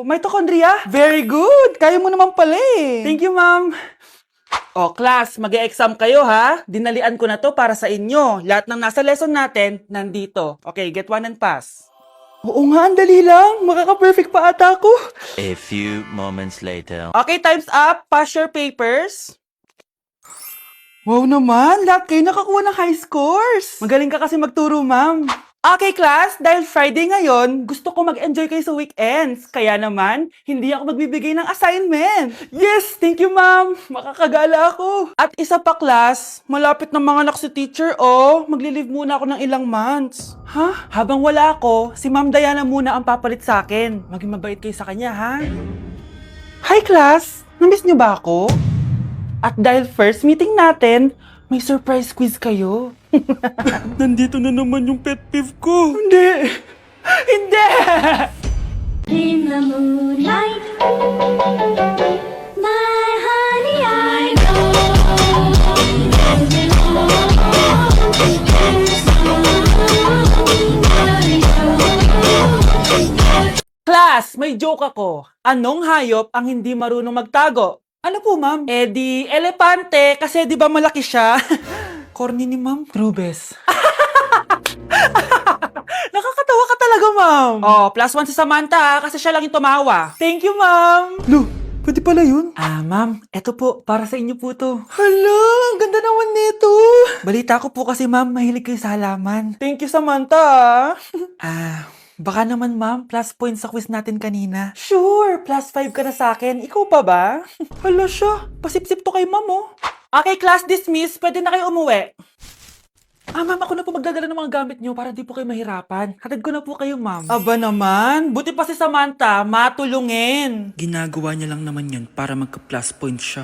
Mitochondria? Very good! Kaya mo naman pala eh. Thank you, ma'am. O, class, mag-e-exam kayo ha. Dinalian ko na to para sa inyo. Lahat ng nasa lesson natin, nandito. Okay, get one and pass. Oo nga, ang dali lang. Makaka-perfect pa ata ako. A few moments later. Okay, time's up. Pass your papers. Wow naman, lahat kayo nakakuha ng high scores. Magaling ka kasi magturo, ma'am. Okay, class, dahil Friday ngayon, gusto ko mag-enjoy kayo sa weekends. Kaya naman, hindi ako magbibigay ng assignment. Yes, thank you, ma'am. Makakagala ako. At isa pa, class, malapit na mga anak si teacher, oh. Magli-leave muna ako ng ilang months. Ha? Habang wala ako, si Ma'am Diana muna ang papalit sa akin. Maging mabait kayo sa kanya, ha? Hi, class. Namiss niyo ba ako? At dahil first meeting natin, may surprise quiz kayo. Nandito na naman yung pet peeve ko. Hindi! Hindi! In the moonlight, my honey, I know there's Class, may joke ako. Anong hayop ang hindi marunong magtago? Ano po, ma'am? Eh di, elepante, kasi di ba malaki siya? Corny ni ma'am. Rubes. Nakakatawa ka talaga, ma'am. Oh, +1 si Samantha, kasi siya lang yung tumawa. Thank you, ma'am. Lu, pwede pala yun? Ma'am, eto po, para sa inyo po to. Hala, ang ganda naman nito. Balita ko po kasi, ma'am, mahilig kayo sa halaman. Thank you, Samantha. Baka naman, ma'am, plus points sa quiz natin kanina. Sure, +5 ka na sa akin. Ikaw pa ba? Hala siya, pasipsip to kay ma'am, oh. Okay, class dismiss. Pwede na kayo umuwi. Ma'am, ako na po magdadala ng mga gamit nyo para di po kayo mahirapan. Hatid ko na po kayo, ma'am. Aba naman, buti pa si Samantha, matulungin. Ginagawa niya lang naman yun para magka-plus point siya.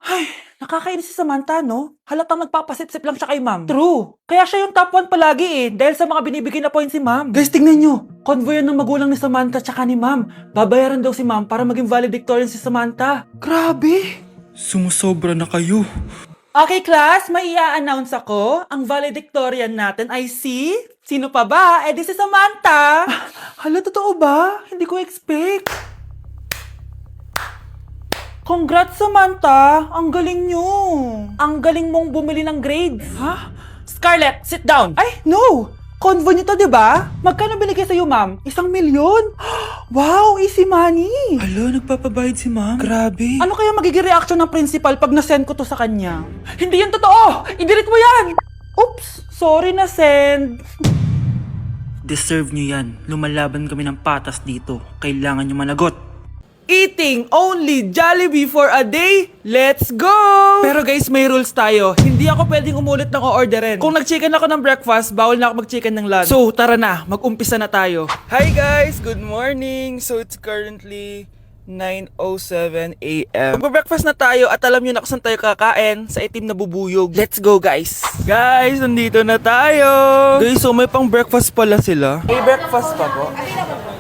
Ay, nakakainis si Samantha, no? Halatang nagpapasip-sip lang siya kay ma'am. True. Kaya siya yung top 1 palagi eh, dahil sa mga binibigay na points si ma'am. Guys, tingnan nyo. Convoy yan ng magulang ni Samantha tsaka ni ma'am. Babayaran daw si ma'am para maging valedictorian si Samantha. Grabe. Sumusobra na kayo. Okay, class, may i-announce ako. Ang valedictorian natin ay si... Sino pa ba? Eh, di si Samantha. Hala, totoo ba? Hindi ko expect. Congrats, Samantha! Ang galing nyo! Ang galing mong bumili ng grades! Ha? Scarlett, sit down! Ay, no! Convo nyo to, diba? Magkano binigay sa'yo, ma'am? 1,000,000? Wow, easy money! Hala, nagpapabayad si ma'am. Grabe. Ano kaya magiging reaction ng principal pag nasend ko to sa kanya? Hindi yan totoo! I-delete mo yan! Oops! Sorry na send. Deserve nyo yan. Lumalaban kami ng patas dito. Kailangan nyo managot. Eating only Jollibee for a day? Let's go! Pero guys, may rules tayo. Hindi ako pwedeng umulit ng o-orderin. Kung nag-chicken ako ng breakfast, bawal na ako mag-chicken ng lunch. So, tara na. Mag-umpisa na tayo. Hi guys! Good morning! So, it's currently 9:07 a.m. Mag-breakfast na tayo at alam nyo na kung saan tayo kakain sa itim na bubuyog. Let's go guys! Guys, nandito na tayo! Guys, so may pang breakfast pala sila. May breakfast pa po?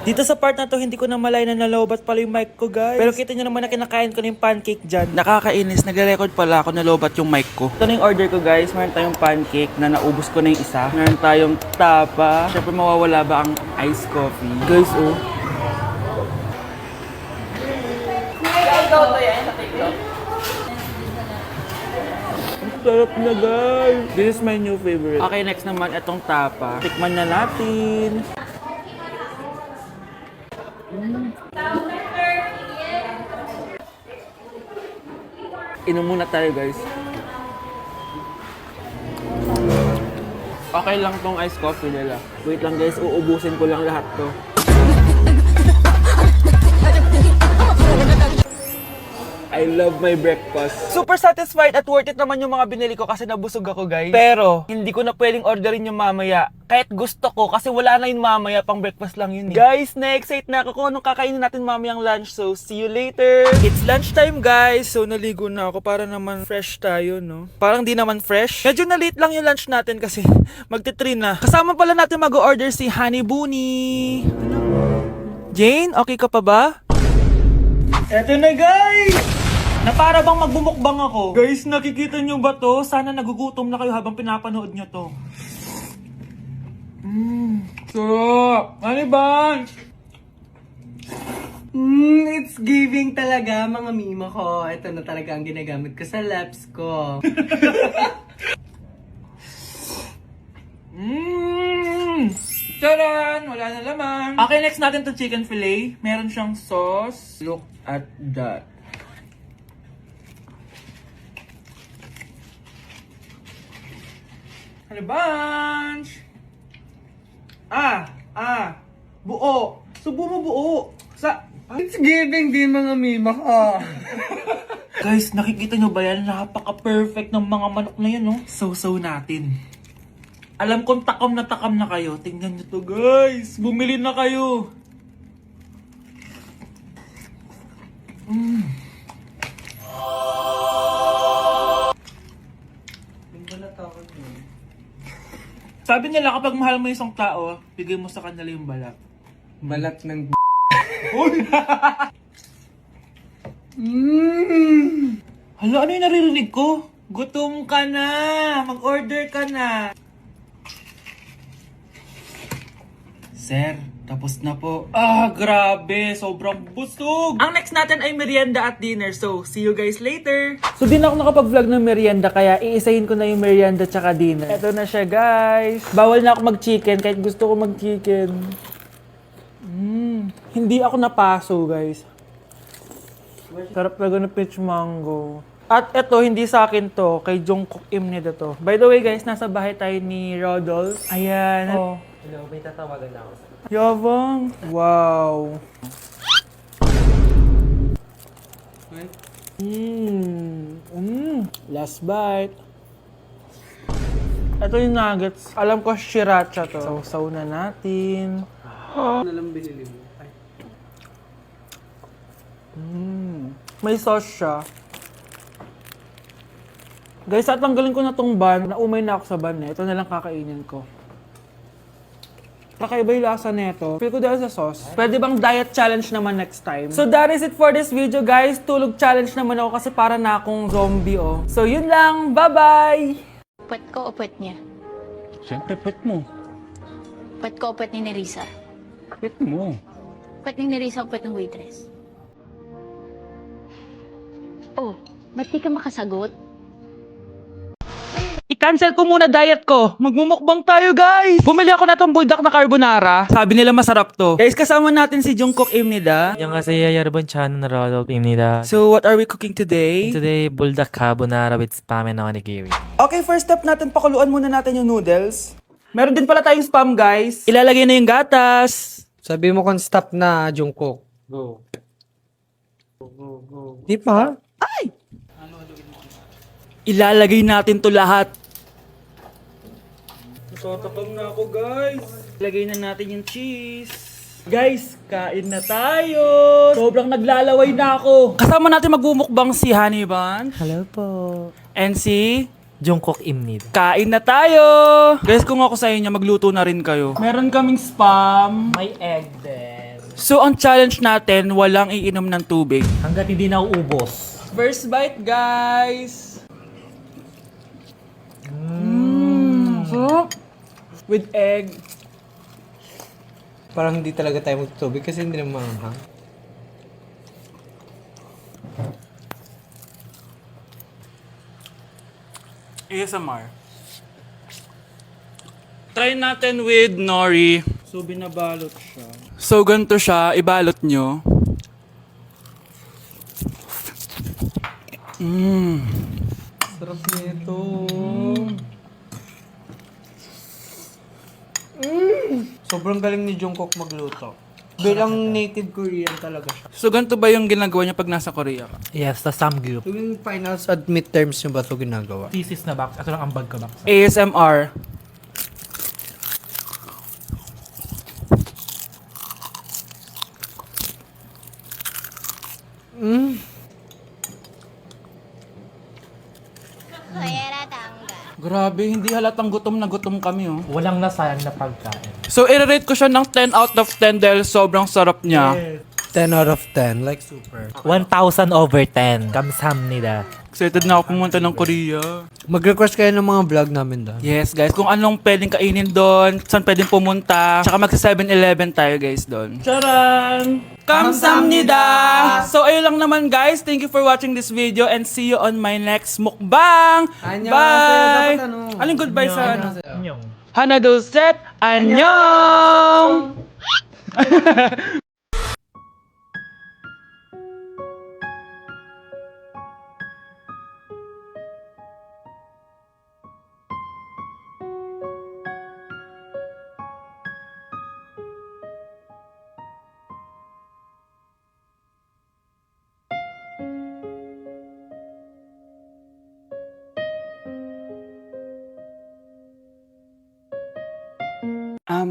Dito sa part na to, hindi ko na malay na nalobat pala yung mic ko, guys. Pero kita nyo naman na kinakain ko na yung pancake dyan. Nakakainis, nagre-record pala ako nalobat yung mic ko. Ito na yung order ko, guys. Meron tayong pancake na naubos ko na yung isa. Meron tayong tapa. Siyempre, mawawala ba ang iced coffee? Guys, oh. Sarap na, guys. This is my new favorite. Okay, next naman, itong tapa. Tikman na natin. Inom muna tayo, guys. Okay lang tong iced coffee nila. Wait lang, guys. Uubusin ko lang lahat to. I love my breakfast. Super satisfied at worth it naman yung mga binili ko kasi nabusog ako, guys. Pero, hindi ko na pwedeng orderin yung mamaya. Kahit gusto ko kasi wala na yung mamaya, pang breakfast lang yun. Guys, na-excite na ako kung anong kakainin natin mamayang lunch. So, see you later. It's lunchtime, guys. So, naligo na ako para naman fresh tayo, no? Parang di naman fresh. Medyo na-late lang yung lunch natin kasi magti-3 na. Kasama pala natin mag-order si Honey Bunny. Ano? Jane, okay ka pa ba? Eto na, guys! Na para bang magbumukbang ako. Guys, nakikita nyo ba to? Sana nagugutom na kayo habang pinapanood nyo to. Sarap! Ano ba? It's giving talaga, mga mima ko. Ito na talaga ang ginagamit ko sa laps ko. Taran! Wala na laman. Okay, next natin to chicken fillet. Meron siyang sauce. Look at that. Hello, bunch! Buo. Subo mo buo. It's giving din, mga mima ko. Guys, nakikita nyo ba yan? Napaka-perfect ng mga manok na yan, no? So natin. Alam kong takam na kayo. Tingnan nyo to, guys. Bumili na kayo. Sabi nila kapag mahal mo isang tao, bigay mo sa kanila yung balat. Balat ng Hala, ano yung naririnig ko? Gutom ka na! Mag-order ka na! Sir, tapos na po. Grabe! Sobrang busog! Ang next natin ay merienda at dinner. So, see you guys later! So, di na ako nakapag-vlog ng merienda, kaya iisahin ko na yung merienda tsaka dinner. Ito na siya, guys! Bawal na ako mag-chicken kahit gusto ko mag-chicken. Hindi ako napaso, guys. Sarap talaga ng peach mango. At eto, hindi sa akin to. Kay Jungkook Imnida to. By the way, guys, nasa bahay tayo ni Rodolph. Ayan. Oh. Hello, may tatawagan na ako. Yabang. Wow. Last bite. Ito yung nuggets. Alam ko, sriracha to. Sausaw na natin. Ano lang binili mo? Ay. May sauce siya. Guys, tatanggalin ko na tong bun. Naumay na ako sa bun eh. Ito na lang kakainin ko. Kakaiba yung lasa nito. Feel ko dahil sa sauce. Pwede bang diet challenge naman next time? So that is it for this video, guys. Tulog challenge naman ako kasi para na akong zombie, oh. So yun lang. Bye-bye! Pwet ko o pwet niya? Siyempre, pet mo. Pwet ko o pwet ni Nerissa? Pet mo. Pwet ni Nerissa o pwet ng waitress? Oh, ba't di ka makasagot? I-cancel ko muna diet ko. Magmumukbang tayo, guys. Bumili ako na tong buldak na carbonara. Sabi nila masarap to. Guys, kasama natin si Jungkook Imnida. 안녕하세요 여러분 저는 로드입니다. So, what are we cooking today? Today buldak carbonara with spam and onigiri. Okay, first step natin, pakuluan muna natin yung noodles. Meron din pala tayong spam, guys. Ilalagay na yung gatas. Sabi mo kung stop na, Jungkook. Go. Di pa? Ilalagay natin to lahat. Natatakam na ako, guys. Ilagay na natin yung cheese. Guys, kain na tayo. Sobrang naglalaway na ako. Kasama natin magmumukbang si Honey Bun. Hello po. And si... 종콕입니다. Kain na tayo! Guys, kung ako sa inyo, magluto na rin kayo. Meron kaming spam. May egg din. So, ang challenge natin, walang iinom ng tubig. Hanggat hindi na uubos. First bite, guys! Sarap! With egg. Parang hindi talaga tayo magtutubig kasi hindi naman maanghang. ASMR. Try natin with nori. So, binabalot siya. So, ganito siya. Ibalot nyo. Sarap nito. Sobrang galing ni Jungkook magluto. Bilang native Korean talaga siya. So, ganito ba yung ginagawa niya pag nasa Korea ka? Yes, the samgyup. Tuwing finals at midterms nyo ba ito ginagawa? Thesis na box. Ito lang ang bag ko box. ASMR. Grabe, hindi halatang gutom na gutom kami, oh. Walang nasayang na pagkain. So, i-rate ko siya ng 10 out of 10 dahil sobrang sarap niya. 10 out of 10, like super. 1,000 over 10. 감사합니다. Excited na ako pumunta ng Korea. Mag-request kayo ng mga vlog namin doon. Yes, guys. Kung anong pwedeng kainin doon, saan pwedeng pumunta. Tsaka magsa 7-Eleven tayo, guys, doon. Charan! Kamsamnida! So, ayun lang naman, guys. Thank you for watching this video and see you on my next mukbang! Bye! Dapat ano? Aling goodbye sa ano? Anyong. Hana set! Annyeong!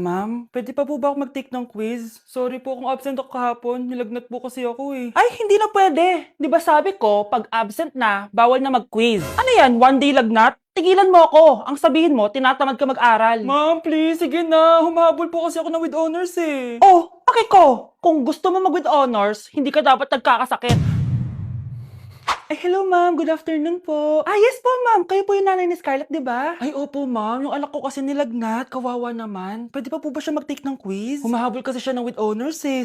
Ma'am, pwede pa po ba ako mag-take ng quiz? Sorry po kung absent ako kahapon. Nilagnat po kasi ako eh. Ay, hindi na pwede. Di ba sabi ko, pag absent na, bawal na mag-quiz. Ano yan, one day lagnat? Tigilan mo ako. Ang sabihin mo, tinatamad ka mag-aral. Ma'am, please, sige na. Humahabol po kasi ako ng with honors eh. Oh, okay ko. Kung gusto mo mag-with honors, hindi ka dapat nagkakasakit. Ay, hello ma'am. Good afternoon po. Ah, yes po ma'am. Kayo po yung nanay ni Scarlett, di ba? Ay, opo ma'am. Yung anak ko kasi nilagnat. Kawawa naman. Pwede pa po ba siya mag-take ng quiz? Humahabol kasi siya ng with honors eh.